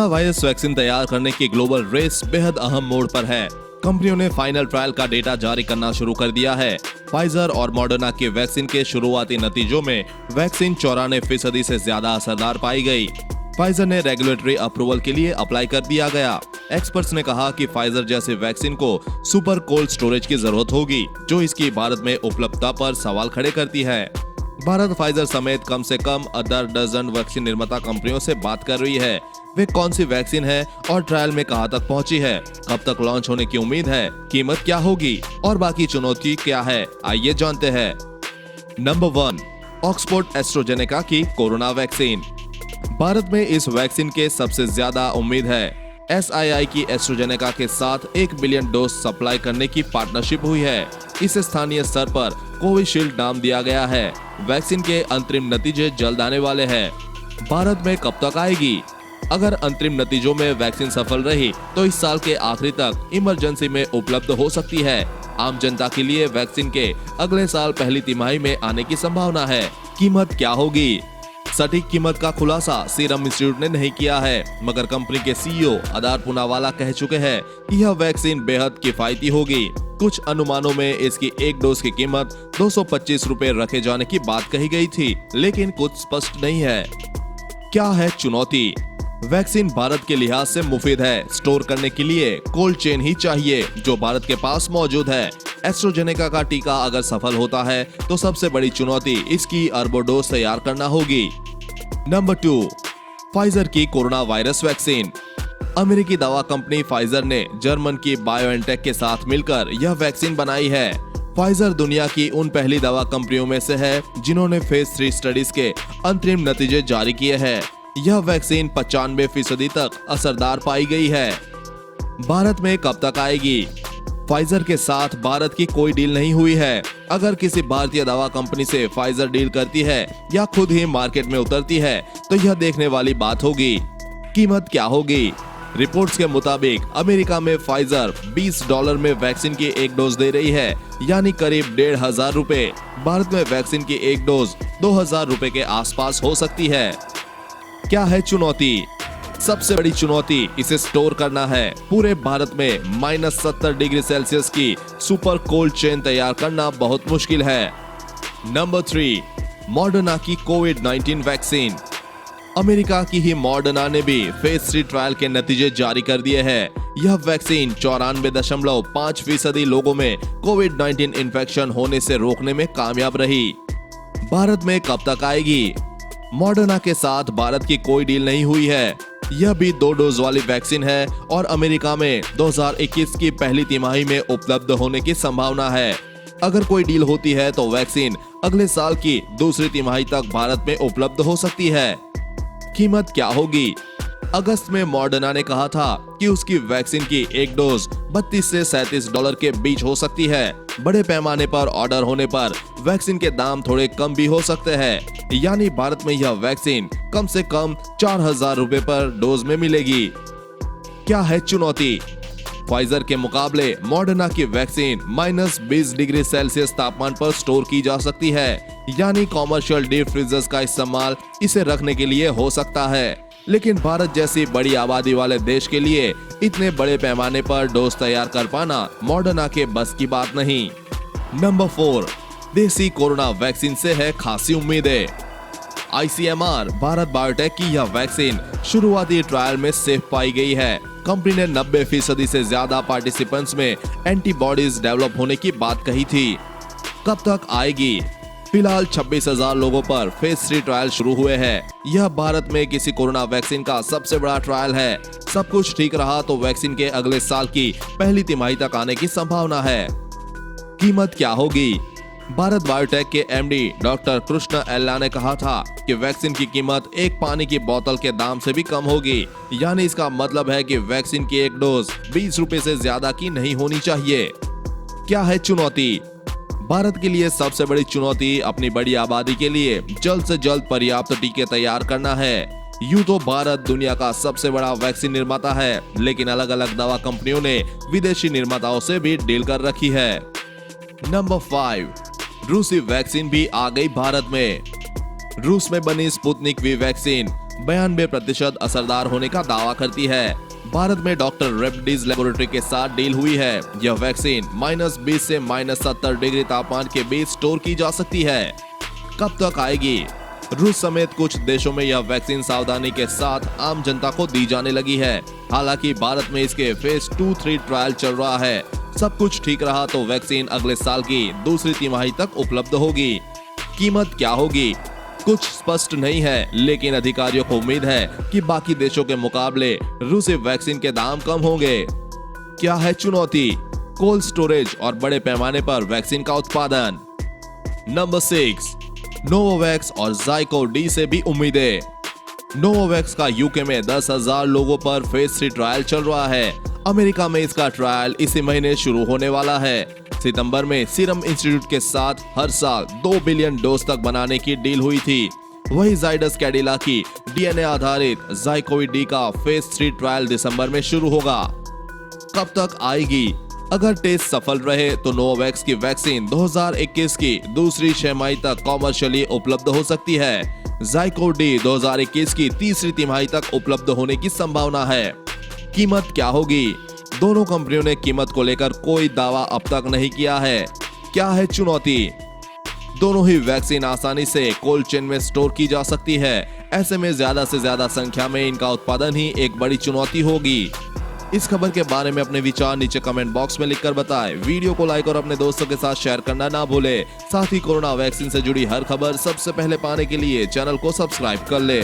Corona virus vaccine तैयार करने की ग्लोबल रेस बेहद अहम मोड़ पर है। कंपनियों ने फाइनल ट्रायल का डेटा जारी करना शुरू कर दिया है। फाइजर और मॉडर्ना के वैक्सीन के शुरुआती नतीजों में वैक्सीन 94% से ज्यादा असरदार पाई गई। फाइजर ने रेगुलेटरी अप्रूवल के लिए अप्लाई कर दिया गया। एक्सपर्ट्स ने कहा कि फाइजर जैसे वैक्सीन को सुपर कोल्ड स्टोरेज की जरूरत होगी, जो इसकी भारत में उपलब्धता पर सवाल खड़े करती है। भारत फाइजर समेत कम से कम 10 डजन वैक्सीन निर्माता कंपनियों से बात कर रही है। वे कौन सी वैक्सीन है और ट्रायल में कहां तक पहुंची है, कब तक लॉन्च होने की उम्मीद है, कीमत क्या होगी और बाकी चुनौती क्या है, आइए जानते हैं। नंबर 1, ऑक्सफोर्ड एस्ट्राजेनेका की कोरोना वैक्सीन। भारत में इस वैक्सीन के सबसे ज्यादा उम्मीद है। SII की एस्ट्राजेनेका के साथ 1 बिलियन डोज सप्लाई करने की पार्टनरशिप हुई है। इसे स्थानीय स्तर पर कोविशील्ड नाम दिया गया है। वैक्सीन के अंतरिम नतीजे जल्द आने वाले हैं। भारत में कब तक आएगी? अगर अंतरिम नतीजों में वैक्सीन सफल रही तो इस साल के आखिरी तक इमरजेंसी में उपलब्ध हो सकती है। आम जनता के लिए वैक्सीन के अगले साल पहली तिमाही में आने की संभावना है। कीमत क्या होगी? सटीक कीमत का खुलासा सीरम इंस्टीट्यूट ने नहीं किया है, मगर कंपनी के CEO अदार पूनावाला कह चुके हैं कि यह वैक्सीन बेहद किफायती होगी। कुछ अनुमानों में इसकी एक डोज की कीमत 225 रुपए रखे जाने की बात कही गई थी, लेकिन कुछ स्पष्ट नहीं है। क्या है चुनौती? वैक्सीन भारत के लिहाज से मुफीद है। स्टोर करने के लिए कोल्ड चेन ही चाहिए, जो भारत के पास मौजूद है। एस्ट्राजेनेका का टीका अगर सफल होता है तो सबसे बड़ी चुनौती इसकी अरबों डोज तैयार करना होगी। नंबर 2, फाइजर की कोरोना वायरस वैक्सीन। अमेरिकी दवा कंपनी फाइजर ने जर्मन की बायोएनटेक के साथ मिलकर यह वैक्सीन बनाई है। फाइजर दुनिया की उन पहली दवा कंपनियों में से है जिन्होंने फेज 3 स्टडीज के अंतरिम नतीजे जारी किए हैं। यह वैक्सीन 95% तक असरदार पाई गई है। भारत में कब तक आएगी? फाइजर के साथ भारत की कोई डील नहीं हुई है। अगर किसी भारतीय दवा कंपनी से फाइजर डील करती है या खुद ही मार्केट में उतरती है तो यह देखने वाली बात होगी। कीमत क्या होगी? रिपोर्ट्स के मुताबिक अमेरिका में फाइजर $20 में वैक्सीन की एक डोज दे रही है, यानी करीब 1,500 रुपए। भारत में वैक्सीन की एक डोज 2,000 रुपए के आसपास हो सकती है। क्या है चुनौती? सबसे बड़ी चुनौती इसे स्टोर करना है। पूरे भारत में -70 डिग्री सेल्सियस की सुपर कोल्ड चेन तैयार करना बहुत मुश्किल है। नंबर 3, मॉडर्ना की कोविड-19 वैक्सीन। अमेरिका की ही मॉडर्ना ने भी फेज 3 ट्रायल के नतीजे जारी कर दिए हैं। यह वैक्सीन 94.5% लोगों में कोविड-19 इन्फेक्शन होने से रोकने में कामयाब रही। भारत में कब तक आएगी? मॉडर्ना के साथ भारत की कोई डील नहीं हुई है। यह भी 2 डोज वाली वैक्सीन है और अमेरिका में 2021 की पहली तिमाही में उपलब्ध होने की संभावना है। अगर कोई डील होती है तो वैक्सीन अगले साल की दूसरी तिमाही तक भारत में उपलब्ध हो सकती है। कीमत क्या होगी? अगस्त में मॉडर्ना ने कहा था कि उसकी वैक्सीन की एक डोज $32 से $37 के बीच हो सकती है। बड़े पैमाने पर ऑर्डर होने पर वैक्सीन के दाम थोड़े कम भी हो सकते हैं, यानी भारत में यह वैक्सीन कम से कम 4,000 रुपए पर डोज में मिलेगी। क्या है चुनौती? फाइजर के मुकाबले मॉडर्ना की वैक्सीन -20 डिग्री सेल्सियस तापमान पर स्टोर की जा सकती है, यानी कॉमर्शियल डीप फ्रीजर्स का इस्तेमाल इसे रखने के लिए हो सकता है। लेकिन भारत जैसी बड़ी आबादी वाले देश के लिए इतने बड़े पैमाने पर डोज तैयार कर पाना मॉडर्ना के बस की बात नहीं। नंबर 4, देसी कोरोना वैक्सीन से है खासी उम्मीदें। ICMR भारत बायोटेक की यह वैक्सीन शुरुआती ट्रायल में सेफ पाई गई है। कंपनी ने 90% से ज्यादा पार्टिसिपेंट्स में एंटीबॉडीज डेवलप होने की बात कही थी। कब तक आएगी? फिलहाल 26,000 लोगों पर फेज 3 ट्रायल शुरू हुए हैं। यह भारत में किसी कोरोना वैक्सीन का सबसे बड़ा ट्रायल है। सब कुछ ठीक रहा तो वैक्सीन के अगले साल की पहली तिमाही तक आने की संभावना है। कीमत क्या होगी? भारत बायोटेक के MD डॉक्टर कृष्ण एल्ला ने कहा था कि वैक्सीन की कीमत एक पानी की बोतल के दाम से भी कम होगी, यानी इसका मतलब है कि वैक्सीन की एक डोज 20 रुपए से ज्यादा की नहीं होनी चाहिए। क्या है चुनौती? भारत के लिए सबसे बड़ी चुनौती अपनी बड़ी आबादी के लिए जल्द से जल्द पर्याप्त टीके तैयार करना है। यूं तो भारत दुनिया का सबसे बड़ा वैक्सीन निर्माता है, लेकिन अलग अलग दवा कंपनियों ने विदेशी निर्माताओं से भी डील कर रखी है। नंबर 5, रूसी वैक्सीन भी आ गई भारत में। रूस में बनी स्पुतनिक वी वैक्सीन 92% असरदार होने का दावा करती है। भारत में डॉक्टर रेड्डीज लेबोरेटरी के साथ डील हुई है। यह वैक्सीन -20 से -70 डिग्री तापमान के बीच स्टोर की जा सकती है। कब तक आएगी? रूस समेत कुछ देशों में यह वैक्सीन सावधानी के साथ आम जनता को दी जाने लगी है। हालांकि भारत में इसके फेज 2-3 ट्रायल चल रहा है। सब कुछ ठीक रहा तो वैक्सीन अगले साल की दूसरी तिमाही तक उपलब्ध होगी। कीमत क्या होगी? कुछ स्पष्ट नहीं है, लेकिन अधिकारियों को उम्मीद है कि बाकी देशों के मुकाबले रूसी वैक्सीन के दाम कम होंगे। क्या है चुनौती? कोल्ड स्टोरेज और बड़े पैमाने पर वैक्सीन का उत्पादन। नंबर 6, नोवोवैक्स और ज़ाइकोव-डी से भी उम्मीदें। नोवोवैक्स का यूके में 10,000 लोगों पर फेज 3 ट्रायल चल रहा है। अमेरिका में इसका ट्रायल इसी महीने शुरू होने वाला है। सितंबर में सीरम इंस्टीट्यूट के साथ हर साल 2 बिलियन डोज तक बनाने की डील हुई थी। वही जाइडस कैडिला की डीएनए आधारित ज़ाइकोव-डी का फेज 3 ट्रायल दिसंबर में शुरू होगा। कब तक आएगी? अगर टेस्ट सफल रहे तो नोवोवैक्स की वैक्सीन 2021 की दूसरी छमाही तक कॉमर्शियली उपलब्ध हो सकती है। ज़ाइकोव-डी 2021 की तीसरी तिमाही तक उपलब्ध होने की संभावना है। कीमत क्या होगी? दोनों कंपनियों ने कीमत को लेकर कोई दावा अब तक नहीं किया है। क्या है चुनौती? दोनों ही वैक्सीन आसानी से कोल्ड चेन में स्टोर की जा सकती है। ऐसे में ज्यादा से ज्यादा संख्या में इनका उत्पादन ही एक बड़ी चुनौती होगी। इस खबर के बारे में अपने विचार नीचे कमेंट बॉक्स में लिखकर बताएं। वीडियो को लाइक और अपने दोस्तों के साथ शेयर करना ना भूलें। साथ ही कोरोना वैक्सीन से जुड़ी हर खबर सबसे पहले पाने के लिए चैनल को सब्सक्राइब कर ले।